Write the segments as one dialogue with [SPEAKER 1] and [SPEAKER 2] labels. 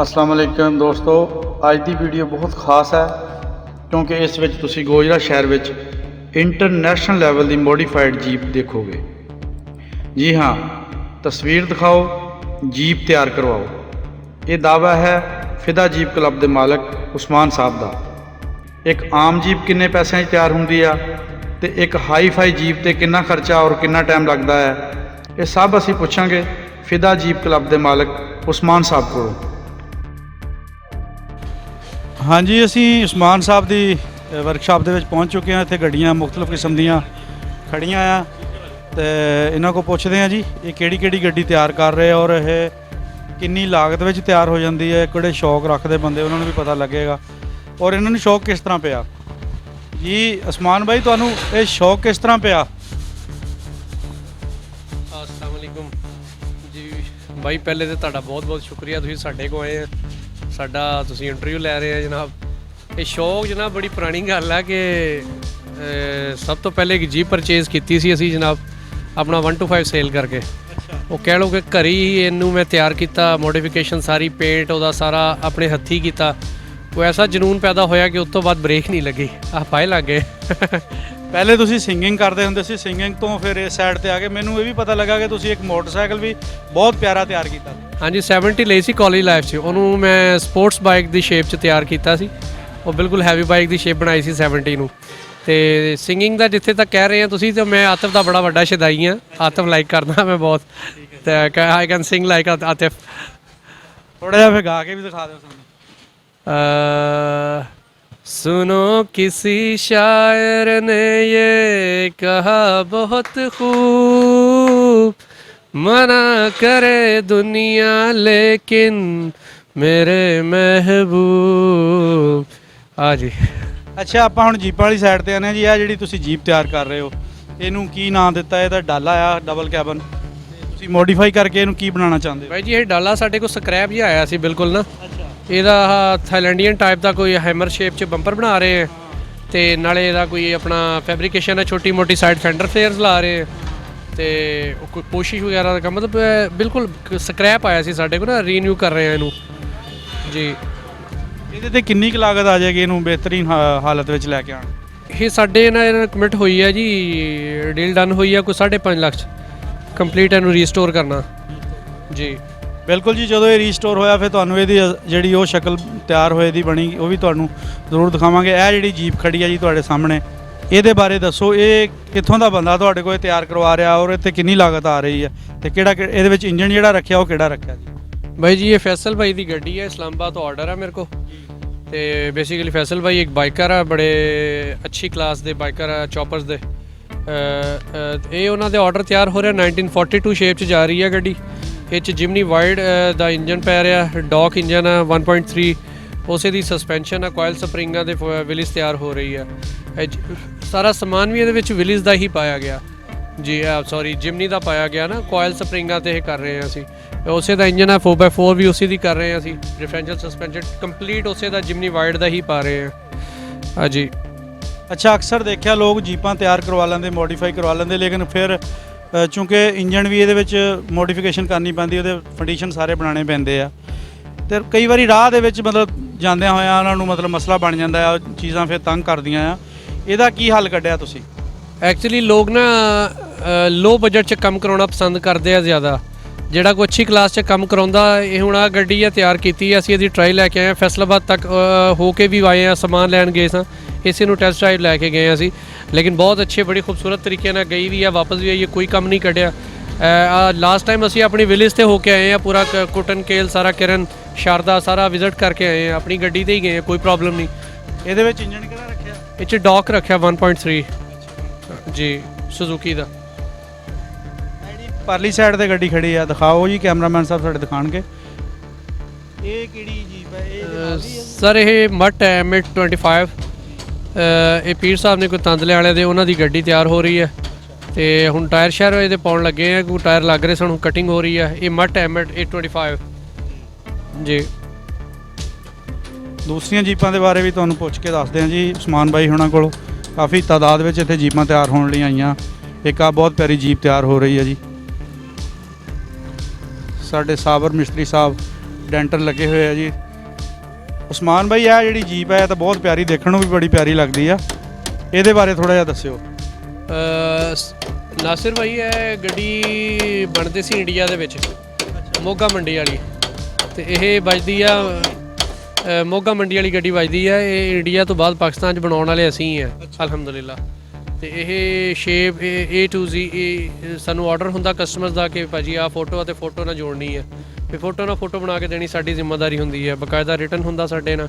[SPEAKER 1] अस्सलाम वालेकुम दोस्तों, अज की वीडियो बहुत खास है क्योंकि इस विच तुसी गोजरा शहर विच इंटरनेशनल लैवल की मोडिफाइड जीप देखोगे। जी हाँ, तस्वीर दिखाओ, जीप तैयार करवाओ। ये दावा है फिदा जीप क्लब के मालक उस्मान साहब का। एक आम जीप किन्ने पैसों तैयार होंगी आ ते एक हाई फाई जीप ते कितना खर्चा और कितना टाइम लगता है, ये सब असी पुछांगे फिदा जीप क्लब के मालक उस्मान साहब को। हाँ जी, असी उस्मान साहब की वर्कशाप के पहुँच चुके हैं। इतने गड्डियाँ मुख्तलिफ किस्म दियाँ खड़ियाँ आ तो इन्हों को पुछते हैं जी ये केड़ी गड्डी तैयार कर रहे और यह किन्नी लागत में तैयार हो जाती है, किहड़े शौक रखते बंदे उन्होंने भी पता लगेगा और इन्होंने शौक किस तरह पिया। जी उस्मान भाई, तुहानू ये शौक किस तरह पिया?
[SPEAKER 2] अस्सलाम वालेकुम जी भाई, पहले तो तुहाडा बहुत बहुत शुक्रिया, तुसीं साडे को आए हैं, साडा तुसीं इंटरव्यू लै रहे हैं जनाब। ये शौक जनाब बड़ी पुरानी गल है कि सब तो पहले एक जीप परचेज़ की सी असी जनाब अपना 125 सेल करके। वो कह लो कि घर ही इनू मैं तैयार किया, मॉडिफिकेशन सारी, पेंट वह सारा अपने हथी किया। वो ऐसा जनून पैदा होया कि उस तो बाद ब्रेक नहीं लगी, पाए लग गए।
[SPEAKER 1] पहले तुसी सिंगिंग करते होंदे सी, सिंगिंग तो फिर इस साइड ते आ गए। मैनू ये भी पता लगा कि तुसी एक मोटरसाइकिल भी बहुत प्यारा तैयार किया।
[SPEAKER 2] हाँ जी, 70 ਲਈ ਸੀ ਕਾਲਜ ਲਾਈਫ 'ਚ, ਉਹਨੂੰ ਮੈਂ ਸਪੋਰਟਸ ਬਾਈਕ ਦੀ ਸ਼ੇਪ 'ਚ ਤਿਆਰ ਕੀਤਾ ਸੀ। ਉਹ ਬਿਲਕੁਲ ਹੈਵੀ ਬਾਈਕ ਦੀ ਸ਼ੇਪ ਬਣਾਈ ਸੀ 70 ਨੂੰ। ਤੇ ਸਿੰਗਿੰਗ ਦਾ ਜਿੱਥੇ ਤੱਕ ਕਹਿ ਰਹੇ ਆ ਤੁਸੀਂ, ਤਾਂ ਮੈਂ ਆਤਿਫ ਦਾ ਬੜਾ ਵੱਡਾ ਸ਼ਦਾਈ ਹਾਂ। ਆਤਿਫ ਲਾਈਕ ਕਰਦਾ ਮੈਂ ਬਹੁਤ, ਤੇ I can Singh like Atif.
[SPEAKER 1] ਥੋੜਾ ਜਿਹਾ ਫਿਰ ਗਾ ਕੇ ਵੀ ਦਿਖਾ ਦਿਓ ਸਾਨੂੰ।
[SPEAKER 2] सुनो किसी शायर ने ये कहा बहुत खूब, मना करे दुनिया लेकिन मेरे महबूब। हाँ जी।
[SPEAKER 1] अच्छा, ਆਪਾਂ ਹੁਣ ਜੀਪਾਂ ਵਾਲੀ ਸਾਈਡ ਤੇ ਆਨੇ ਜੀ। ਆ ਜਿਹੜੀ ਤੁਸੀਂ ਜੀਪ ਤਿਆਰ ਕਰ ਰਹੇ ਹੋ, ਇਹਨੂੰ ਕੀ ਨਾਮ ਦਿੱਤਾ? ਇਹਦਾ ਡਾਲਾ ਆ ਡਬਲ ਕੈਬਨ, ਤੁਸੀਂ ਮੋਡੀਫਾਈ ਕਰਕੇ ਇਹਨੂੰ ਕੀ ਬਣਾਉਣਾ ਚਾਹੁੰਦੇ ਹੋ?
[SPEAKER 2] भाई जी, ये डाला ਸਾਡੇ ਕੋਲ ਸਕ੍ਰੈਪ ਜਿਹਾ ਆਇਆ ਸੀ ਬਿਲਕੁਲ ਨਾ। ਇਹਦਾ ਥਾਈਲੈਂਡੀਅਨ ਟਾਈਪ ਦਾ ਕੋਈ ਹੈਮਰ ਸ਼ੇਪ 'ਚ ਬੰਪਰ ਬਣਾ ਰਹੇ ਆ, ਤੇ ਨਾਲੇ ਇਹਦਾ ਕੋਈ ਆਪਣਾ ਫੈਬਰੀਕੇਸ਼ਨ ਹੈ, ਛੋਟੀ ਮੋਟੀ ਸਾਈਡ ਫੈਂਡਰ ਫਲੇਅਰਸ ਲਾ ਰਹੇ ਆ, ਤੇ ਕੋਈ ਕੋਸ਼ਿਸ਼ ਵਗੈਰਾ ਦਾ ਕੰਮ, ਮਤਲਬ ਬਿਲਕੁਲ ਸਕ੍ਰੈਪ ਆਇਆ ਸੀ ਸਾਡੇ ਕੋਲ ਨਾ, ਰੀਨਿਊ ਕਰ ਰਹੇ ਆ ਇਹਨੂੰ ਜੀ।
[SPEAKER 1] ਇਹਦੇ ਤੇ ਕਿੰਨੀ ਕੁ ਲਾਗਤ ਆ ਜਾਏਗੀ ਇਹਨੂੰ ਬਿਹਤਰੀਨ ਹਾਲਤ ਵਿੱਚ ਲੈ ਕੇ ਆਉਣ?
[SPEAKER 2] ਇਹ ਸਾਡੇ ਇਹਨਾਂ ਕਮਿਟ ਹੋਈ ਹੈ ਜੀ, ਡੀਲ ਡਨ ਹੋਈ ਹੈ ਕੋਈ 5.5 ਲੱਖ 'ਚ ਕੰਪਲੀਟ ਇਹਨੂੰ ਰੀਸਟੋਰ ਕਰਨਾ ਜੀ।
[SPEAKER 1] ਬਿਲਕੁਲ ਜੀ, ਜਦੋਂ ਇਹ ਰੀਸਟੋਰ ਹੋਇਆ ਫਿਰ ਤੁਹਾਨੂੰ ਇਹਦੀ ਜਿਹੜੀ ਉਹ ਸ਼ਕਲ ਤਿਆਰ ਹੋਏ ਦੀ ਬਣੀ ਉਹ ਵੀ ਤੁਹਾਨੂੰ ਜ਼ਰੂਰ ਦਿਖਾਵਾਂਗੇ। ਇਹ ਜਿਹੜੀ ਜੀਪ ਖੜੀ ਹੈ ਜੀ ਤੁਹਾਡੇ ਸਾਹਮਣੇ, ਇਹਦੇ ਬਾਰੇ ਦੱਸੋ। ਇਹ ਕਿੱਥੋਂ ਦਾ ਬੰਦਾ ਤੁਹਾਡੇ ਕੋਲ ਤਿਆਰ ਕਰਵਾ ਰਿਹਾ ਔਰ ਇੱਥੇ ਕਿੰਨੀ ਲਾਗਤ ਆ ਰਹੀ ਹੈ, ਤੇ ਕਿਹੜਾ ਇਹਦੇ ਵਿੱਚ ਇੰਜਨ ਜਿਹੜਾ ਰੱਖਿਆ ਉਹ ਕਿਹੜਾ ਰੱਖਿਆ ਜੀ?
[SPEAKER 2] भाई जी, ये फैसल भाई की गड्डी है, इस्लामाबाद तो ऑर्डर है मेरे को। तो बेसिकली फैसल भाई एक बाइकर है, बड़े अच्छी क्लास के बाइकर है, चॉपर्स दे। ये उन्होंने ऑर्डर तैयार हो रहा 1942 शेप च जा रही है गड्डी। ये जिमनी वाइड का इंजन पै रहा, डॉक इंजन है 1.3, उसे दी सस्पेंशन है, कॉयल स्प्रिंगा दे विलिस तैयार हो रही है। सारा समान भी ये विलिस का ही पाया गया जी, सॉरी जिमनी का पाया गया ना, कॉयल स्प्रिंगा तो यह कर रहे हैं असी। उसे का इंजन है 4x4 भी उसी की कर रहे हैं असी, डिफरेंशियल सस्पेंशन कंप्लीट उसे का जिमनी वाइड का ही पा रहे हैं। हाँ जी।
[SPEAKER 1] अच्छा, अक्सर देखा लोग जीपां तैयार करवा लेंगे, मॉडिफाई करवा लेंगे, लेकिन फिर चूँकि इंजन भी ये मॉडिफिकेशन करनी पैंदी, वो फंडीशन सारे बनाने पैंदे आ, ते कई बारी राह दे विच मतलब जांदियां होइयां उन्हां नूं मतलब मसला बन जांदा है, चीज़ां फिर तंग करदियां आ। इहदा की हल कढिया तुसीं?
[SPEAKER 2] एक्चुअली लोग ना लो बजट च कम कराना पसंद करते हैं ज़्यादा, ਜਿਹੜਾ ਕੋਈ ਅੱਛੀ ਕਲਾਸ 'ਚ ਕੰਮ ਕਰਾਉਂਦਾ। ਇਹ ਹੁਣ ਆ ਗੱਡੀ ਆ ਤਿਆਰ ਕੀਤੀ, ਅਸੀਂ ਇਹਦੀ ਟਰਾਈ ਲੈ ਕੇ ਆਏ ਹਾਂ, ਫੈਸਲਾਬਾਦ ਤੱਕ ਹੋ ਕੇ ਵੀ ਆਏ ਆ, ਸਮਾਨ ਲੈਣ ਗਏ ਸਾਂ, ਇਸੇ ਨੂੰ ਟੈਸਟ ਡਰਾਈਵ ਲੈ ਕੇ ਗਏ ਅਸੀਂ। ਲੇਕਿਨ ਬਹੁਤ ਅੱਛੇ ਬੜੀ ਖੂਬਸੂਰਤ ਤਰੀਕੇ ਨਾਲ ਗਈ ਵੀ ਆ, ਵਾਪਸ ਵੀ ਆਈ ਹੈ, ਕੋਈ ਕੰਮ ਨਹੀਂ ਕੱਢਿਆ। ਲਾਸਟ ਟਾਈਮ ਅਸੀਂ ਆਪਣੀ ਵਿਲੇਜ 'ਤੇ ਹੋ ਕੇ ਆਏ ਹਾਂ, ਪੂਰਾ ਕੁਟਨ ਕੇਲ ਸਾਰਾ, ਕਿਰਨ ਸ਼ਾਰਦਾ ਸਾਰਾ ਵਿਜ਼ਿਟ ਕਰਕੇ ਆਏ ਹਾਂ, ਆਪਣੀ ਗੱਡੀ 'ਤੇ ਹੀ ਗਏ ਹਾਂ, ਕੋਈ ਪ੍ਰੋਬਲਮ ਨਹੀਂ।
[SPEAKER 1] ਇਹਦੇ ਵਿੱਚ ਇੰਜਨ ਕਿਹੜਾ ਰੱਖਿਆ?
[SPEAKER 2] ਇਹ 'ਚ ਡੌਕ ਰੱਖਿਆ 1.3 ਜੀ, ਸੁਜ਼ੂਕੀ ਦਾ।
[SPEAKER 1] परली साइड ते गड्डी खड़ी है, दिखाओ जी, कैमरामैन साहब साढ़े दिखाणगे। ये किहड़ी जीप है?
[SPEAKER 2] सर ये मट है MT 25। ये पीर साहब ने कोई तंदले वाले दे उन्हों की गड्डी तैयार हो रही है, तो हुण टायर शायर ये पाउण लगे हैं, कोई टायर लग रहे सन, कटिंग हो रही है। ये मट है MT 25 जी।
[SPEAKER 1] दूसरियां जीपां दे बारे भी तुहानूं पुछ के दसदे हां जी। उस्मान भाई हुणां कोलों काफ़ी तादाद में इत्थे जीपां तैयार होने लई आईयां। एक आ बहुत प्यारी जीप तैयार हो रही है जी। साढ़े साबर मिस्त्री साहब ਡੈਂਟਰ ਲੱਗੇ ਹੋਏ ਆ ਜੀ। ਉਸਮਾਨ ਬਾਈ ਇਹ ਜਿਹੜੀ ਜੀਪ ਹੈ ਇਹ ਤਾਂ ਬਹੁਤ ਪਿਆਰੀ, ਦੇਖਣ ਨੂੰ ਵੀ ਬੜੀ ਪਿਆਰੀ ਲੱਗਦੀ ਆ, ਇਹਦੇ ਬਾਰੇ ਥੋੜ੍ਹਾ ਜਿਹਾ ਦੱਸਿਓ।
[SPEAKER 2] ਨਾਸਿਰ ਭਾਈ ਇਹ ਗੱਡੀ ਬਣਦੀ ਸੀ ਇੰਡੀਆ ਦੇ ਵਿੱਚ, ਮੋਗਾ ਮੰਡੀ ਵਾਲੀ, ਤੇ ਇਹ ਵੱਜਦੀ ਆ ਮੋਗਾ ਮੰਡੀ ਵਾਲੀ ਗੱਡੀ ਵੱਜਦੀ ਆ। ਇਹ ਇੰਡੀਆ ਤੋਂ ਬਾਅਦ ਪਾਕਿਸਤਾਨ 'ਚ ਬਣਾਉਣ ਵਾਲੇ ਅਸੀਂ ਆ ਅਲਹਮਦੁਲਿਲਾ। ਤੇ ਇਹ ਸ਼ੇਪ A to Z ਸਾਨੂੰ ਆਰਡਰ ਹੁੰਦਾ ਕਸਟਮਰਸ ਦਾ ਕਿ ਭਾਜੀ ਆਹ ਫੋਟੋ ਅਤੇ ਫੋਟੋ ਨਾਲ ਜੋੜਨੀ ਹੈ, ਫਿਰ ਫੋਟੋ ਨਾਲ ਫੋਟੋ ਬਣਾ ਕੇ ਦੇਣੀ ਸਾਡੀ ਜ਼ਿੰਮੇਵਾਰੀ ਹੁੰਦੀ ਹੈ। ਬਕਾਇਦਾ ਰਿਟਰਨ ਹੁੰਦਾ ਸਾਡੇ ਨਾਲ।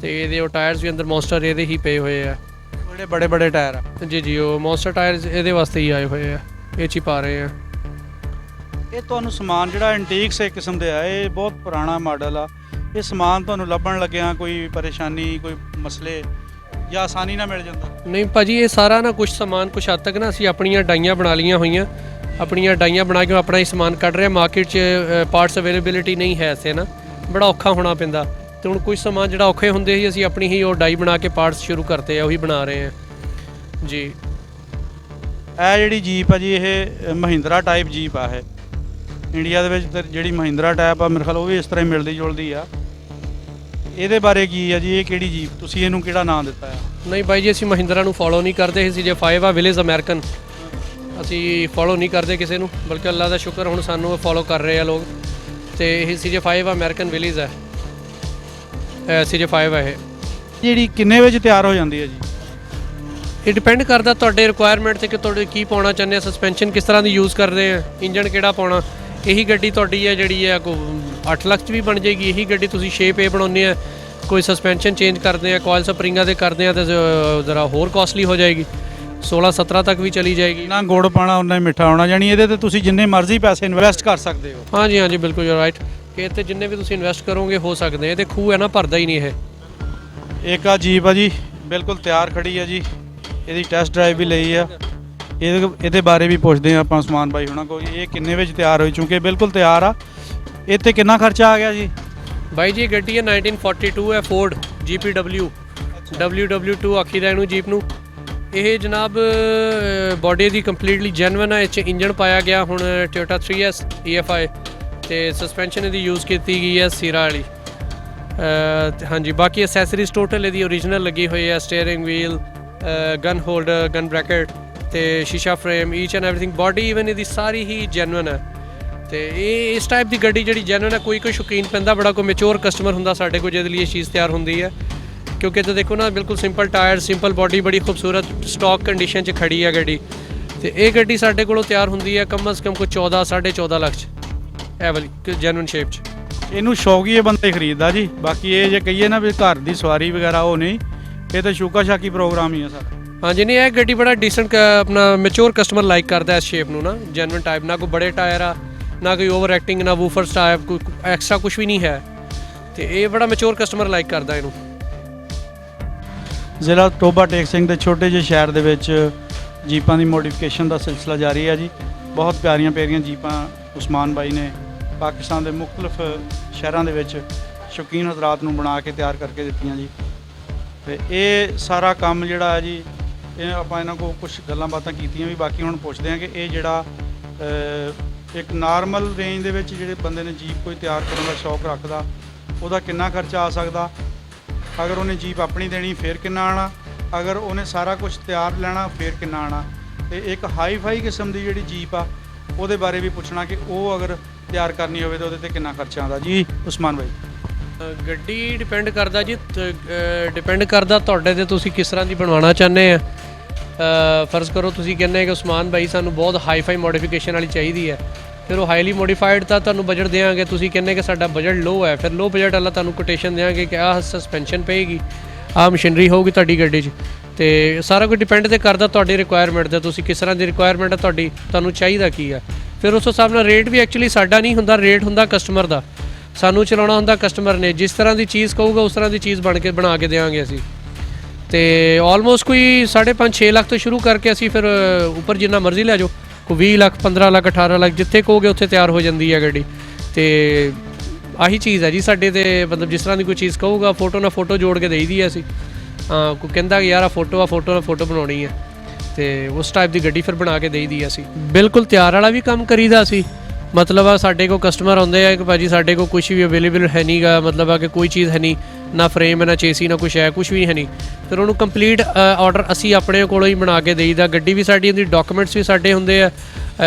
[SPEAKER 2] ਤੇ ਇਹਦੇ ਉਹ ਟਾਇਰਸ ਵੀ ਅੰਦਰ ਮੌਨਸਟਰ ਇਹਦੇ ਹੀ ਪਏ ਹੋਏ ਆ,
[SPEAKER 1] ਜਿਹੜੇ ਬੜੇ ਬੜੇ ਟਾਇਰ ਆ
[SPEAKER 2] ਜੀ ਉਹ ਮੌਨਸਟਰ ਟਾਇਰਸ ਇਹਦੇ ਵਾਸਤੇ ਹੀ ਆਏ ਹੋਏ ਆ, ਇਹ 'ਚ ਹੀ ਪਾ ਰਹੇ ਆ।
[SPEAKER 1] ਇਹ ਤੁਹਾਨੂੰ ਸਮਾਨ ਜਿਹੜਾ ਐਂਟੀਕਸ ਇੱਕ ਕਿਸਮ ਦੇ ਆ, ਇਹ ਬਹੁਤ ਪੁਰਾਣਾ ਮਾਡਲ ਆ। ਇਹ ਸਮਾਨ ਤੁਹਾਨੂੰ ਲੱਭਣ ਲੱਗਿਆ ਕੋਈ ਪਰੇਸ਼ਾਨੀ, ਕੋਈ ਮਸਲੇ ਜਾਂ ਆਸਾਨੀ ਨਾਲ ਮਿਲ ਜਾਂਦਾ?
[SPEAKER 2] ਨਹੀਂ ਭਾਜੀ, ਇਹ ਸਾਰਾ ਨਾ ਕੁਝ ਸਮਾਨ ਕੁਛ ਹੱਦ ਤੱਕ ਨਾ ਅਸੀਂ ਆਪਣੀਆਂ ਡਾਈਆਂ ਬਣਾ ਲਈਆਂ ਹੋਈਆਂ, ਆਪਣੀਆਂ ਡਾਈਆਂ ਬਣਾ ਕੇ ਆਪਣਾ ਹੀ ਸਮਾਨ ਕੱਢ ਰਹੇ। ਮਾਰਕੀਟ 'ਚ ਪਾਰਟਸ ਅਵੇਲੇਬਿਲਿਟੀ ਨਹੀਂ ਹੈ ਇੱਥੇ ਨਾ, ਬੜਾ ਔਖਾ ਹੋਣਾ ਪੈਂਦਾ। ਤੇ ਹੁਣ ਕੁਝ ਸਮਾਨ ਜਿਹੜਾ ਔਖੇ ਹੁੰਦੇ ਸੀ ਅਸੀਂ ਆਪਣੀ ਹੀ ਉਹ ਡਾਈ ਬਣਾ ਕੇ ਪਾਰਟਸ ਸ਼ੁਰੂ ਕਰਤੇ ਆ, ਉਹੀ ਬਣਾ ਰਹੇ ਹਾਂ ਜੀ।
[SPEAKER 1] ਇਹ ਜਿਹੜੀ ਜੀਪ ਆ ਜੀ, ਇਹ ਮਹਿੰਦਰਾ ਟਾਈਪ ਜੀਪ ਆ। ਇਹ ਇੰਡੀਆ ਦੇ ਵਿੱਚ ਜਿਹੜੀ ਮਹਿੰਦਰਾ ਟਾਈਪ ਆ ਮੇਰੇ ਖਿਆਲ ਉਹ ਵੀ ਇਸ ਤਰ੍ਹਾਂ ਹੀ ਮਿਲਦੀ ਜੁਲਦੀ ਆ। ਇਹਦੇ ਬਾਰੇ ਕੀ ਆ ਜੀ, ਇਹ ਕਿਹੜੀ ਜੀਪ, ਤੁਸੀਂ ਇਹਨੂੰ ਕਿਹੜਾ ਨਾਮ ਦਿੱਤਾ ਆ?
[SPEAKER 2] ਨਹੀਂ ਬਾਈ ਜੀ, ਅਸੀਂ ਮਹਿੰਦਰਾ ਨੂੰ ਫੋਲੋ ਨਹੀਂ ਕਰਦੇ। ਅਸੀਂ ਜੇ 5 ਆ ਵਿਲੇਜ ਅਮਰੀਕਨ, ਅਸੀਂ ਫੋਲੋ ਨਹੀਂ ਕਰਦੇ ਕਿਸੇ ਨੂੰ, ਬਲਕਿ ਅੱਲਾ ਦਾ ਸ਼ੁਕਰ ਹੁਣ ਸਾਨੂੰ ਫੋਲੋ ਕਰ ਰਹੇ ਆ ਲੋਕ। ਤੇ ਇਹ CJ5 ਅਮਰੀਕਨ ਵਿਲੇਜ ਹੈ, CJ5 ਹੈ। ਇਹ
[SPEAKER 1] ਜਿਹੜੀ ਕਿੰਨੇ ਵਜੇ ਤਿਆਰ ਹੋ ਜਾਂਦੀ ਹੈ ਜੀ?
[SPEAKER 2] ਇਹ ਡਿਪੈਂਡ ਕਰਦਾ ਤੁਹਾਡੇ ਰਿਕੁਆਇਰਮੈਂਟ ਤੇ ਕਿ ਤੁਹਾਡੇ ਕੀ ਪਾਉਣਾ ਚਾਹੁੰਦੇ ਆ, ਸਸਪੈਂਸ਼ਨ ਕਿਸ ਤਰ੍ਹਾਂ ਦੀ ਯੂਜ਼ ਕਰਦੇ ਆ, ਇੰਜਨ ਕਿਹੜਾ ਪਾਉਣਾ। ਇਹੀ ਗੱਡੀ ਤੁਹਾਡੀ ਹੈ ਜਿਹੜੀ ਹੈ 8 ਲੱਖ 'ਚ ਵੀ ਬਣ ਜਾਏਗੀ। ਇਹੀ ਗੱਡੀ ਤੁਸੀਂ ਸ਼ੇਪ A ਬਣਾਉਂਦੇ ਆ, ਕੋਈ ਸਸਪੈਂਸ਼ਨ ਚੇਂਜ ਕਰਦੇ ਆ, ਕੋਇਲ ਸਪਰਿੰਗਾਂ ਦੇ ਕਰਦੇ ਆ, ਤਾਂ ਜ਼ਰਾ ਹੋਰ ਕੋਸਟਲੀ ਹੋ ਜਾਏਗੀ, 16-17 ਤੱਕ ਵੀ ਚਲੀ ਜਾਏਗੀ।
[SPEAKER 1] ਨਾ ਗੁੜ ਪਾਣਾ ਉਹਨਾਂ ਹੀ ਮਿੱਠਾ ਹੋਣਾ, ਜਾਨੀ ਇਹਦੇ ਤੇ ਤੁਸੀਂ ਜਿੰਨੇ ਮਰਜ਼ੀ ਪੈਸੇ ਇਨਵੈਸਟ ਕਰ ਸਕਦੇ ਹੋ।
[SPEAKER 2] ਹਾਂਜੀ ਹਾਂਜੀ ਬਿਲਕੁਲ ਯੂ ਰਾਈਟ, ਕਿ ਇੱਥੇ ਜਿੰਨੇ ਵੀ ਤੁਸੀਂ ਇਨਵੈਸਟ ਕਰੋਗੇ ਹੋ ਸਕਦੇ। ਇਹਦੇ ਖੂਹ ਹੈ ਨਾ, ਭਰਦਾ ਹੀ ਨਹੀਂ ਇਹ।
[SPEAKER 1] ਇੱਕ ਆ ਜੀਪ ਆ ਜੀ, ਬਿਲਕੁਲ ਤਿਆਰ ਖੜੀ ਆ ਜੀ, ਇਹਦੀ ਟੈਸਟ ਡਰਾਈਵ ਵੀ ਲਈ ਆ। ਇਹਦੇ ਬਾਰੇ ਵੀ ਪੁੱਛਦੇ ਆ ਆਪਾਂ ਉਸਮਾਨ ਬਾਈ ਹੁਣਾਂ ਕੋਲ, ਇਹ ਕਿੰਨੇ ਵਿੱਚ ਤਿਆਰ ਹੋਈ, ਕਿਉਂਕਿ ਬਿਲਕੁਲ ਤਿਆਰ ਆ। ਇਹ 'ਤੇ ਕਿੰਨਾ ਖਰਚਾ ਆ ਗਿਆ ਜੀ?
[SPEAKER 2] ਬਾਈ ਜੀ ਇਹ ਗੱਡੀ ਹੈ 1942 ਹੈ, ਫੋਰਡ GPW WW2 ਆਖੀ ਦਾ ਇਹਨੂੰ ਜੀਪ ਨੂੰ। ਇਹ ਜਨਾਬ ਬੋਡੀ ਦੀ ਕੰਪਲੀਟਲੀ ਜੈਨੂਇਨ ਹੈ। ਇਹ 'ਚ ਇੰਜਨ ਪਾਇਆ ਗਿਆ ਹੁਣ ਟੋਯੋਟਾ 3S EFI, ਤੇ ਸਸਪੈਂਸ਼ਨ ਇਹਦੀ ਯੂਜ਼ ਕੀਤੀ ਗਈ ਹੈ ਸੀਰਾ ਵਾਲੀ। ਹਾਂਜੀ, ਬਾਕੀ ਐਸੈਸਰੀਜ਼ ਟੋਟਲ ਇਹਦੀ ਓਰੀਜਨਲ ਲੱਗੀ ਹੋਈ ਹੈ, steering wheel, gun holder, gun bracket ਤੇ ਸ਼ੀਸ਼ਾ frame, each and everything. Body even ਇਹਦੀ ਸਾਰੀ ਹੀ ਜੈਨੂਇਨ ਹੈ। ਤੇ ਇਹ ਇਸ ਟਾਈਪ ਦੀ ਗੱਡੀ ਜਿਹੜੀ ਜੈਨੂਇਨ ਹੈ, ਕੋਈ ਸ਼ੌਕੀਨ ਪੈਂਦਾ ਬੜਾ, ਕੋਈ ਮੈਚੁਰ ਕਸਟਮਰ ਹੁੰਦਾ ਸਾਡੇ ਕੋਲ ਜਿਹਦੇ ਲਈ ਇਹ ਚੀਜ਼ ਤਿਆਰ ਹੁੰਦੀ ਹੈ। ਕਿਉਂਕਿ ਇੱਥੇ ਦੇਖੋ ਨਾ, ਬਿਲਕੁਲ ਸਿੰਪਲ ਟਾਇਰ, ਸਿੰਪਲ ਬੋਡੀ, ਬੜੀ ਖੂਬਸੂਰਤ ਸਟਾਕ ਕੰਡੀਸ਼ਨ 'ਚ ਖੜੀ ਹੈ ਗੱਡੀ। ਤੇ ਇਹ ਗੱਡੀ ਸਾਡੇ ਕੋਲੋਂ ਤਿਆਰ ਹੁੰਦੀ ਹੈ ਕਮ ਅਜ਼ ਕਮ ਕੋਈ 14-14.5 ਲੱਖ 'ਚ, ਇਹ ਵਾਲੀ ਜੈਨੂਇਨ ਸ਼ੇਪ 'ਚ।
[SPEAKER 1] ਇਹਨੂੰ ਸ਼ੌਕੀਏ ਬੰਦੇ ਖਰੀਦਦਾ ਜੀ, ਬਾਕੀ ਇਹ ਜੇ ਕਹੀਏ ਨਾ ਵੀ ਘਰ ਦੀ ਸਵਾਰੀ ਵਗੈਰਾ ਉਹ ਨਹੀਂ, ਇਹ ਤਾਂ ਸ਼ੂਕਾ ਸ਼ਾਕੀ ਪ੍ਰੋਗਰਾਮ ਹੀ ਆ ਸਾਰਾ।
[SPEAKER 2] ਹਾਂਜੀ, ਨਹੀਂ ਇਹ ਗੱਡੀ ਬੜਾ ਡੀਸੈਂਟ ਆਪਣਾ ਮੈਚੁਰ ਕਸਟਮਰ ਲਾਈਕ ਕਰਦਾ ਇਸ ਸ਼ੇਪ ਨੂੰ ਨਾ, ਜੈਨੂਇਨ ਟਾਈਪ, ਨਾ ਕੋਈ ਬੜੇ ਟਾਇਰ ਆ, ਨਾ ਕੋਈ ਓਵਰ ਐਕਟਿੰਗ, ਨਾ ਵੂਫਰਸ ਟਾਈਪ, ਕੋਈ ਐਕਸਟਰਾ ਕੁਝ ਵੀ ਨਹੀਂ ਹੈ। ਤੇ ਇਹ ਬੜਾ ਮੈਚੁਰ ਕਸਟਮਰ ਲਾਈਕ ਕਰਦਾ ਇਹਨੂੰ।
[SPEAKER 1] ਜ਼ਿਲ੍ਹਾ ਟੋਬਾ ਟੇਕ ਸਿੰਘ ਦੇ ਛੋਟੇ ਜਿਹੇ ਸ਼ਹਿਰ ਦੇ ਵਿੱਚ ਜੀਪਾਂ ਦੀ ਮੋਡੀਫਿਕੇਸ਼ਨ ਦਾ ਸਿਲਸਿਲਾ ਜਾਰੀ ਹੈ ਜੀ। ਬਹੁਤ ਪਿਆਰੀਆਂ ਪਿਆਰੀਆਂ ਜੀਪਾਂ ਉਸਮਾਨ ਬਾਈ ਨੇ ਪਾਕਿਸਤਾਨ ਦੇ ਮੁਖਤਲਿਫ ਸ਼ਹਿਰਾਂ ਦੇ ਵਿੱਚ ਸ਼ੌਕੀਨ ਹਜ਼ਰਾਤ ਨੂੰ ਬਣਾ ਕੇ ਤਿਆਰ ਕਰਕੇ ਦਿੱਤੀਆਂ ਜੀ। ਤੇ ਇਹ ਸਾਰਾ ਕੰਮ ਜਿਹੜਾ ਹੈ ਜੀ, ਇਹ ਆਪਾਂ ਇਹਨਾਂ ਕੋਲ ਕੁਝ ਗੱਲਾਂ ਬਾਤਾਂ ਕੀਤੀਆਂ ਵੀ, ਬਾਕੀ ਹੁਣ ਪੁੱਛਦੇ ਹਾਂ ਕਿ ਇਹ ਜਿਹੜਾ ਇੱਕ ਨਾਰਮਲ ਰੇਂਜ ਦੇ ਵਿੱਚ ਜਿਹੜੇ ਬੰਦੇ ਨੇ ਜੀਪ ਕੋਈ ਤਿਆਰ ਕਰਨ ਦਾ ਸ਼ੌਕ ਰੱਖਦਾ, ਉਹਦਾ ਕਿੰਨਾ ਖਰਚਾ ਆ ਸਕਦਾ, ਅਗਰ ਉਹਨੇ ਜੀਪ ਆਪਣੀ ਦੇਣੀ ਫਿਰ ਕਿੰਨਾ ਆਣਾ, ਅਗਰ ਉਹਨੇ ਸਾਰਾ ਕੁਝ ਤਿਆਰ ਲੈਣਾ ਫਿਰ ਕਿੰਨਾ ਆਣਾ। ਤੇ ਇੱਕ ਹਾਈ ਫਾਈ ਕਿਸਮ ਦੀ ਜਿਹੜੀ ਜੀਪ ਆ ਉਹਦੇ ਬਾਰੇ ਵੀ ਪੁੱਛਣਾ ਕਿ ਉਹ ਅਗਰ ਤਿਆਰ ਕਰਨੀ ਹੋਵੇ ਤਾਂ ਉਹਦੇ ਤੇ ਕਿੰਨਾ ਖਰਚਾ ਆਉਂਦਾ ਜੀ। ਉਸਮਾਨ ਬਾਈ,
[SPEAKER 2] ਗੱਡੀ ਡਿਪੈਂਡ ਕਰਦਾ ਜੀ, ਡਿਪੈਂਡ ਕਰਦਾ ਤੁਹਾਡੇ ਤੇ, ਤੁਸੀਂ ਕਿਸ ਤਰ੍ਹਾਂ ਦੀ ਬਣਵਾਉਣਾ ਚਾਹੁੰਦੇ ਆ। ਫਰਜ਼ ਕਰੋ ਤੁਸੀਂ ਕਹਿੰਦੇ ਕਿ ਉਸਮਾਨ ਬਾਈ ਸਾਨੂੰ ਬਹੁਤ ਹਾਈ ਫਾਈ ਮੋਡੀਫਿਕੇਸ਼ਨ ਵਾਲੀ ਚਾਹੀਦੀ ਹੈ, ਫਿਰ ਉਹ ਹਾਈਲੀ ਮੋਡੀਫਾਈਡ ਤਾਂ ਤੁਹਾਨੂੰ ਬਜਟ ਦੇਵਾਂਗੇ। ਤੁਸੀਂ ਕਹਿੰਦੇ ਕਿ ਸਾਡਾ ਬਜਟ ਲੋ ਹੈ, ਫਿਰ ਲੋ ਬਜਟ ਵਾਲਾ ਤੁਹਾਨੂੰ ਕੋਟੇਸ਼ਨ ਦੇਵਾਂਗੇ ਕਿ ਆਹ ਸਸਪੈਂਸ਼ਨ ਪਏਗੀ, ਆਹ ਮਸ਼ੀਨਰੀ ਹੋਊਗੀ ਤੁਹਾਡੀ ਗੱਡੀ 'ਚ। ਤੇ ਸਾਰਾ ਕੁਝ ਡਿਪੈਂਡ ਤੇ ਕਰਦਾ ਤੁਹਾਡੀ ਰਿਕੁਆਇਰਮੈਂਟ 'ਤੇ, ਤੁਸੀਂ ਕਿਸ ਤਰ੍ਹਾਂ ਦੀ ਰਿਕੁਆਇਰਮੈਂਟ ਹੈ ਤੁਹਾਡੀ, ਤੁਹਾਨੂੰ ਚਾਹੀਦਾ ਕੀ ਆ। ਫਿਰ ਉਸ ਹਿਸਾਬ ਨਾਲ ਰੇਟ ਵੀ ਐਕਚੁਅਲੀ ਸਾਡਾ ਨਹੀਂ ਹੁੰਦਾ, ਰੇਟ ਹੁੰਦਾ ਕਸਟਮਰ ਦਾ, ਸਾਨੂੰ ਚਲਾਉਣਾ ਹੁੰਦਾ ਕਸਟਮਰ ਨੇ। ਜਿਸ ਤਰ੍ਹਾਂ ਦੀ ਚੀਜ਼ ਕਹੂਗਾ ਉਸ ਤਰ੍ਹਾਂ ਦੀ ਚੀਜ਼ ਬਣਾ ਕੇ ਦੇਵਾਂਗੇ ਅਸੀਂ। ਤੇ ਆਲਮੋਸਟ ਕੋਈ 5.5-6 ਲੱਖ ਤੋਂ ਸ਼ੁਰੂ ਕਰਕੇ ਅਸੀਂ ਫਿਰ ਉੱਪਰ ਜਿੰਨਾ ਮਰਜ਼ੀ ਲੈ ਜਾਓ, ਕੋਈ 20 ਲੱਖ, 15 ਲੱਖ, 18 ਲੱਖ, ਜਿੱਥੇ ਕਹੋਗੇ ਉੱਥੇ ਤਿਆਰ ਹੋ ਜਾਂਦੀ ਹੈ ਗੱਡੀ। ਤੇ ਆਹੀ ਚੀਜ਼ ਹੈ ਜੀ ਸਾਡੇ ਤੇ, ਮਤਲਬ ਜਿਸ ਤਰ੍ਹਾਂ ਦੀ ਕੋਈ ਚੀਜ਼ ਕਹੂਗਾ ਫੋਟੋ ਨਾਲ ਫੋਟੋ ਜੋੜ ਕੇ ਦੇਈਦੀ ਹੈ ਅਸੀਂ। ਕੋਈ ਕਹਿੰਦਾ ਕਿ ਯਾਰ ਆ ਫੋਟੋ ਨਾਲ ਫੋਟੋ ਬਣਾਉਣੀ ਹੈ, ਤੇ ਉਸ ਟਾਈਪ ਦੀ ਗੱਡੀ ਫਿਰ ਬਣਾ ਕੇ ਦੇਈਦੀ ਹੈ ਅਸੀਂ। ਬਿਲਕੁਲ ਤਿਆਰ ਵਾਲਾ ਵੀ ਕੰਮ ਕਰੀਦਾ ਅਸੀਂ, ਮਤਲਬ ਆ ਸਾਡੇ ਕੋਲ ਕਸਟਮਰ ਆਉਂਦੇ ਆ ਕਿ ਭਾਜੀ ਸਾਡੇ ਕੋਲ ਕੁਝ ਵੀ ਅਵੇਲੇਬਲ ਹੈ ਨਹੀਂਗਾ, ਮਤਲਬ ਆ ਕਿ ਕੋਈ ਚੀਜ਼ ਹੈ ਨਹੀਂ, ਨਾ ਫਰੇਮ ਹੈ, ਨਾ ਚੇਸੀ, ਨਾ ਕੁਛ ਹੈ, ਕੁਝ ਵੀ ਹੈ ਨਹੀਂ। ਫਿਰ ਉਹਨੂੰ ਕੰਪਲੀਟ ਆਰਡਰ ਅਸੀਂ ਆਪਣੇ ਕੋਲੋਂ ਹੀ ਬਣਾ ਕੇ ਦੇਈਦਾ। ਗੱਡੀ ਵੀ ਸਾਡੀ ਹੁੰਦੀ, ਡਾਕੂਮੈਂਟਸ ਵੀ ਸਾਡੇ ਹੁੰਦੇ ਆ,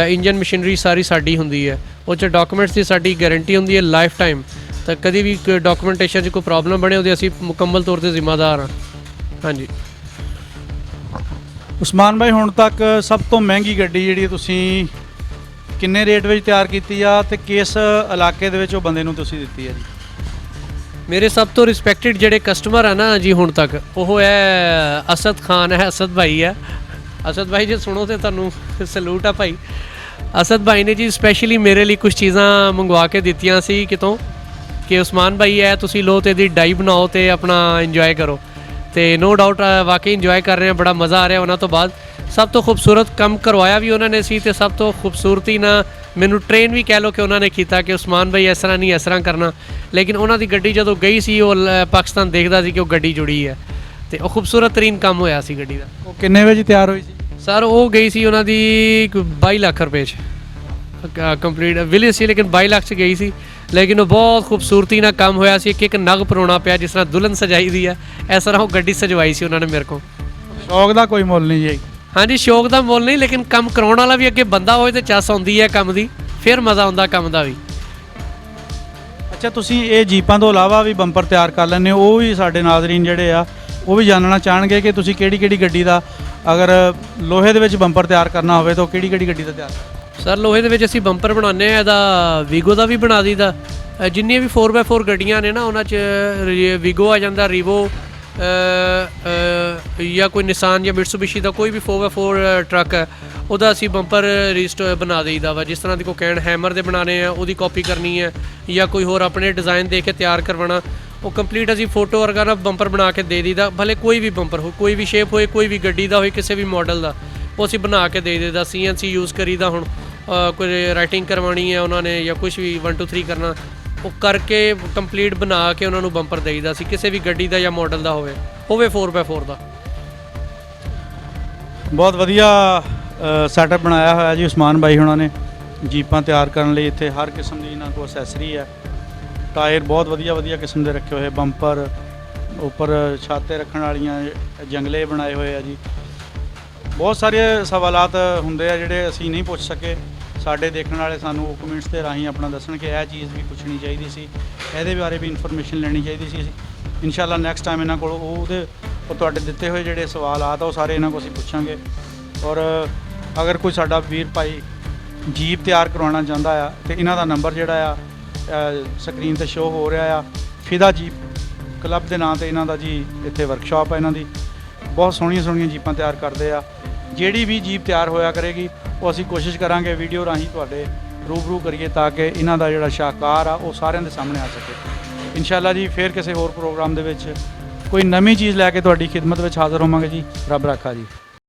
[SPEAKER 2] ਇੰਜਨ ਮਸ਼ੀਨਰੀ ਸਾਰੀ ਸਾਡੀ ਹੁੰਦੀ ਹੈ। ਉਹ 'ਚ ਡਾਕੂਮੈਂਟਸ ਦੀ ਸਾਡੀ ਗਾਰੰਟੀ ਹੁੰਦੀ ਹੈ ਲਾਈਫ ਟਾਈਮ। ਤਾਂ ਕਦੀ ਵੀ ਡਾਕੂਮੈਂਟੇਸ਼ਨ 'ਚ ਕੋਈ ਪ੍ਰੋਬਲਮ ਬਣੇ ਉਹਦੇ ਅਸੀਂ ਮੁਕੰਮਲ ਤੌਰ 'ਤੇ ਜ਼ਿੰਮੇਦਾਰ ਹਾਂ। ਹਾਂਜੀ
[SPEAKER 1] ਉਸਮਾਨ ਭਾਈ, ਹੁਣ ਤੱਕ ਸਭ ਤੋਂ ਮਹਿੰਗੀ ਗੱਡੀ ਜਿਹੜੀ ਤੁਸੀਂ ਕਿੰਨੇ ਰੇਟ ਵਿੱਚ ਤਿਆਰ ਕੀਤੀ ਆ ਤੇ ਕਿਸ ਇਲਾਕੇ ਦੇ ਵਿੱਚ ਉਹ ਬੰਦੇ ਨੂੰ ਤੁਸੀਂ ਦਿੱਤੀ ਹੈ ਜੀ?
[SPEAKER 2] ਮੇਰੇ ਸਭ ਤੋਂ ਰਿਸਪੈਕਟਡ ਜਿਹੜੇ ਕਸਟਮਰ ਆ ਨਾ ਜੀ ਹੁਣ ਤੱਕ, ਉਹ ਹੈ ਅਸਦ ਖਾਨ ਹੈ, ਅਸਦ ਭਾਈ ਹੈ। ਅਸਦ ਭਾਈ ਜੇ ਸੁਣੋ ਤੇ ਤੁਹਾਨੂੰ ਸਲੂਟ ਆ ਭਾਈ। ਅਸਦ ਭਾਈ ਨੇ ਜੀ ਸਪੈਸ਼ਲੀ ਮੇਰੇ ਲਈ ਕੁਝ ਚੀਜ਼ਾਂ ਮੰਗਵਾ ਕੇ ਦਿੱਤੀਆਂ ਸੀ ਕਿਤੋਂ, ਕਿ ਉਸਮਾਨ ਭਾਈ ਹੈ ਤੁਸੀਂ ਲੋ ਤੇ ਇਹਦੀ ਡਾਈ ਬਣਾਓ ਤੇ ਆਪਣਾ ਇੰਜੋਏ ਕਰੋ। ਤੇ ਨੋ ਡਾਊਟ ਵਾਕਈ ਇੰਜੋਏ ਕਰ ਰਹੇ ਹਾਂ, ਬੜਾ ਮਜ਼ਾ ਆ ਰਿਹਾ। ਉਹਨਾਂ ਤੋਂ ਬਾਅਦ ਸਭ ਤੋਂ ਖੂਬਸੂਰਤ ਕੰਮ ਕਰਵਾਇਆ ਵੀ ਉਹਨਾਂ ਨੇ ਸੀ, ਤੇ ਸਭ ਤੋਂ ਖੂਬਸੂਰਤੀ ਨਾਲ ਮੈਨੂੰ ਟ੍ਰੇਨ ਵੀ ਕਹਿ ਲਓ ਕਿ ਉਹਨਾਂ ਨੇ ਕੀਤਾ ਕਿ ਉਸਮਾਨ ਭਾਈ ਇਸ ਤਰ੍ਹਾਂ ਨਹੀਂ, ਇਸ ਤਰ੍ਹਾਂ ਕਰਨਾ। ਲੇਕਿਨ ਉਹਨਾਂ ਦੀ ਗੱਡੀ ਜਦੋਂ ਗਈ ਸੀ, ਉਹ ਪਾਕਿਸਤਾਨ ਦੇਖਦਾ ਸੀ ਕਿ ਉਹ ਗੱਡੀ ਜੁੜੀ ਹੈ, ਤੇ ਉਹ ਖੂਬਸੂਰਤ ਤਰੀਨ ਕੰਮ ਹੋਇਆ ਸੀ ਗੱਡੀ ਦਾ।
[SPEAKER 1] ਉਹ ਕਿੰਨੇ ਵਜੇ ਤਿਆਰ ਹੋਈ ਸੀ
[SPEAKER 2] ਸਰ? ਉਹ ਗਈ ਸੀ ਉਹਨਾਂ ਦੀ 22 ਲੱਖ ਰੁਪਏ 'ਚ ਕੰਪਲੀਟ ਵਿਲੇਜ ਸੀ, ਲੇਕਿਨ 22 ਲੱਖ 'ਚ ਗਈ ਸੀ। ਲੇਕਿਨ ਉਹ ਬਹੁਤ ਖੂਬਸੂਰਤੀ ਨਾਲ ਕੰਮ ਹੋਇਆ ਸੀ। ਇੱਕ ਨਗ ਪਰੋਣਾ ਪਿਆ, ਜਿਸ ਤਰ੍ਹਾਂ ਦੁਲਹਨ ਸਜਾਈ ਦੀ ਆ, ਇਸ ਤਰ੍ਹਾਂ ਉਹ ਗੱਡੀ ਸਜਵਾਈ ਸੀ ਉਹਨਾਂ ਨੇ ਮੇਰੇ ਕੋਲ।
[SPEAKER 1] ਸ਼ੌਕ ਦਾ ਕੋਈ ਮੁੱਲ ਨਹੀਂ ਜੀ?
[SPEAKER 2] ਹਾਂਜੀ, ਸ਼ੌਕ ਦਾ ਮੁੱਲ ਨਹੀਂ, ਲੇਕਿਨ ਕੰਮ ਕਰਾਉਣ ਵਾਲਾ ਵੀ ਅੱਗੇ ਬੰਦਾ ਹੋਏ ਤੇ ਚੱਸ ਆਉਂਦੀ ਹੈ ਕੰਮ ਦੀ, ਫਿਰ ਮਜ਼ਾ ਆਉਂਦਾ ਕੰਮ ਦਾ ਵੀ।
[SPEAKER 1] ਅੱਛਾ, ਤੁਸੀਂ ਇਹ ਜੀਪਾਂ ਤੋਂ ਇਲਾਵਾ ਵੀ ਬੰਪਰ ਤਿਆਰ ਕਰ ਲੈਂਦੇ ਹੋ? ਉਹ ਵੀ ਸਾਡੇ ਨਾਜ਼ਰੀਨ ਜਿਹੜੇ ਆ ਉਹ ਵੀ ਜਾਣਨਾ ਚਾਹਣਗੇ ਕਿ ਤੁਸੀਂ ਕਿਹੜੀ ਗੱਡੀ ਦਾ, ਅਗਰ ਲੋਹੇ ਦੇ ਵਿੱਚ ਬੰਪਰ ਤਿਆਰ ਕਰਨਾ ਹੋਵੇ ਤਾਂ ਕਿਹੜੀ ਗੱਡੀ ਦਾ ਤਿਆਰ?
[SPEAKER 2] ਸਰ ਲੋਹੇ ਦੇ ਵਿੱਚ ਅਸੀਂ ਬੰਪਰ ਬਣਾਉਂਦੇ ਹਾਂ, ਇਹਦਾ ਵੀਗੋ ਦਾ ਵੀ ਬਣਾ ਦਈਦਾ। ਜਿੰਨੀਆਂ ਵੀ 4x4 ਗੱਡੀਆਂ ਨੇ ਨਾ, ਉਹਨਾਂ 'ਚ ਵੀਗੋ ਆ ਜਾਂਦਾ, ਰੀਵੋ ਜਾਂ ਕੋਈ ਨਿਸਾਨ ਜਾਂ ਮਿਟਸੂਬਿਸ਼ੀ ਦਾ ਕੋਈ ਵੀ 4x4 ਟਰੱਕ ਹੈ, ਉਹਦਾ ਅਸੀਂ ਬੰਪਰ ਬਣਾ ਦੇਈਦਾ ਵਾ। ਜਿਸ ਤਰ੍ਹਾਂ ਦੀ ਕੋਈ ਕਹਿਣ ਹੈਮਰ ਦੇ ਬਣਾਉਣੇ ਆ, ਉਹਦੀ ਕਾਪੀ ਕਰਨੀ ਹੈ, ਜਾਂ ਕੋਈ ਹੋਰ ਆਪਣੇ ਡਿਜ਼ਾਈਨ ਦੇ ਕੇ ਤਿਆਰ ਕਰਵਾਉਣਾ, ਉਹ ਕੰਪਲੀਟ ਅਸੀਂ ਫੋਟੋ ਵਰਗਾ ਬੰਪਰ ਬਣਾ ਕੇ ਦੇ ਦਈਦਾ। ਭਲੇ ਕੋਈ ਵੀ ਬੰਪਰ ਹੋ, ਕੋਈ ਵੀ ਸ਼ੇਪ ਹੋਏ, ਕੋਈ ਵੀ ਗੱਡੀ ਦਾ ਹੋਏ, ਕਿਸੇ ਵੀ ਮਾਡਲ ਦਾ, ਉਹ ਅਸੀਂ ਬਣਾ ਕੇ ਦੇ ਦਈਦਾ। CNC ਯੂਜ਼ ਕਰੀਦਾ। ਹੁਣ ਕੋਈ ਰਾਈਟਿੰਗ ਕਰਵਾਉਣੀ ਹੈ ਉਹਨਾਂ ਨੇ, ਜਾਂ ਕੁਝ ਵੀ 1 2 3 ਕਰਨਾ, ਉਹ ਕਰਕੇ ਕੰਪਲੀਟ ਬਣਾ ਕੇ ਉਹਨਾਂ ਨੂੰ ਬੰਪਰ ਦੇਈਦਾ ਸੀ, ਕਿਸੇ ਵੀ ਗੱਡੀ ਦਾ ਜਾਂ ਮਾਡਲ ਦਾ ਹੋਵੇ 4x4 ਦਾ।
[SPEAKER 1] ਬਹੁਤ ਵਧੀਆ ਸੈਟਅਪ ਬਣਾਇਆ ਹੋਇਆ ਜੀ ਉਸਮਾਨ ਬਾਈ ਹੁਣਾਂ ਨੇ ਜੀਪਾਂ ਤਿਆਰ ਕਰਨ ਲਈ। ਇੱਥੇ ਹਰ ਕਿਸਮ ਦੀ ਇਹਨਾਂ ਕੋਲ ਅਸੈਸਰੀ ਹੈ। ਟਾਇਰ ਬਹੁਤ ਵਧੀਆ ਕਿਸਮ ਦੇ ਰੱਖੇ ਹੋਏ, ਬੰਪਰ ਉੱਪਰ ਛੱਤ 'ਤੇ ਰੱਖਣ ਵਾਲੀਆਂ ਜੰਗਲੇ ਬਣਾਏ ਹੋਏ ਆ ਜੀ। ਬਹੁਤ ਸਾਰੇ ਸਵਾਲਾਤ ਹੁੰਦੇ ਆ ਜਿਹੜੇ ਅਸੀਂ ਨਹੀਂ ਪੁੱਛ ਸਕੇ। ਸਾਡੇ ਦੇਖਣ ਵਾਲੇ ਸਾਨੂੰ ਉਹ ਕਮੈਂਟਸ ਦੇ ਰਾਹੀਂ ਆਪਣਾ ਦੱਸਣ ਕਿ ਇਹ ਚੀਜ਼ ਵੀ ਪੁੱਛਣੀ ਚਾਹੀਦੀ ਸੀ, ਇਹਦੇ ਬਾਰੇ ਵੀ ਇਨਫੋਰਮੇਸ਼ਨ ਲੈਣੀ ਚਾਹੀਦੀ ਸੀ। ਇਨਸ਼ਾਅੱਲਾ ਨੈਕਸਟ ਟਾਈਮ ਇਹਨਾਂ ਕੋਲ ਉਹ ਤੁਹਾਡੇ ਦਿੱਤੇ ਹੋਏ ਜਿਹੜੇ ਸਵਾਲਾਤ ਆ ਉਹ ਸਾਰੇ ਇਹਨਾਂ ਕੋਲ ਅਸੀਂ ਪੁੱਛਾਂਗੇ। ਔਰ ਅਗਰ ਕੋਈ ਸਾਡਾ ਵੀਰ ਭਾਈ ਜੀਪ ਤਿਆਰ ਕਰਵਾਉਣਾ ਚਾਹੁੰਦਾ ਆ ਤੇ ਇਹਨਾਂ ਦਾ ਨੰਬਰ ਜਿਹੜਾ ਆ ਸਕਰੀਨ 'ਤੇ ਸ਼ੋਅ ਹੋ ਰਿਹਾ ਆ। ਫਿਦਾ ਜੀਪ ਕਲੱਬ ਦੇ ਨਾਂ 'ਤੇ ਇਹਨਾਂ ਦਾ ਜੀ ਇੱਥੇ ਵਰਕਸ਼ਾਪ ਆ ਇਹਨਾਂ ਦੀ। ਬਹੁਤ ਸੋਹਣੀਆਂ ਜੀਪਾਂ ਤਿਆਰ ਕਰਦੇ ਆ। ਜਿਹੜੀ ਵੀ ਜੀਪ ਤਿਆਰ ਹੋਇਆ ਕਰੇਗੀ ਉਹ ਅਸੀਂ ਕੋਸ਼ਿਸ਼ ਕਰਾਂਗੇ ਵੀਡੀਓ ਰਾਹੀਂ ਤੁਹਾਡੇ ਰੂਬਰੂ ਕਰੀਏ, ਤਾਂ ਕਿ ਇਹਨਾਂ ਦਾ ਜਿਹੜਾ ਸ਼ਾਹਕਾਰ ਆ ਉਹ ਸਾਰਿਆਂ ਦੇ ਸਾਹਮਣੇ ਆ ਸਕੇ। ਇਨਸ਼ਾਅੱਲਾ ਜੀ ਫਿਰ ਕਿਸੇ ਹੋਰ ਪ੍ਰੋਗਰਾਮ ਦੇ ਵਿੱਚ ਕੋਈ ਨਵੀਂ ਚੀਜ਼ ਲੈ ਕੇ ਤੁਹਾਡੀ ਖਿਦਮਤ ਵਿੱਚ ਹਾਜ਼ਰ ਹੋਵਾਂਗੇ ਜੀ। ਰੱਬ ਰਾਖਾ ਜੀ।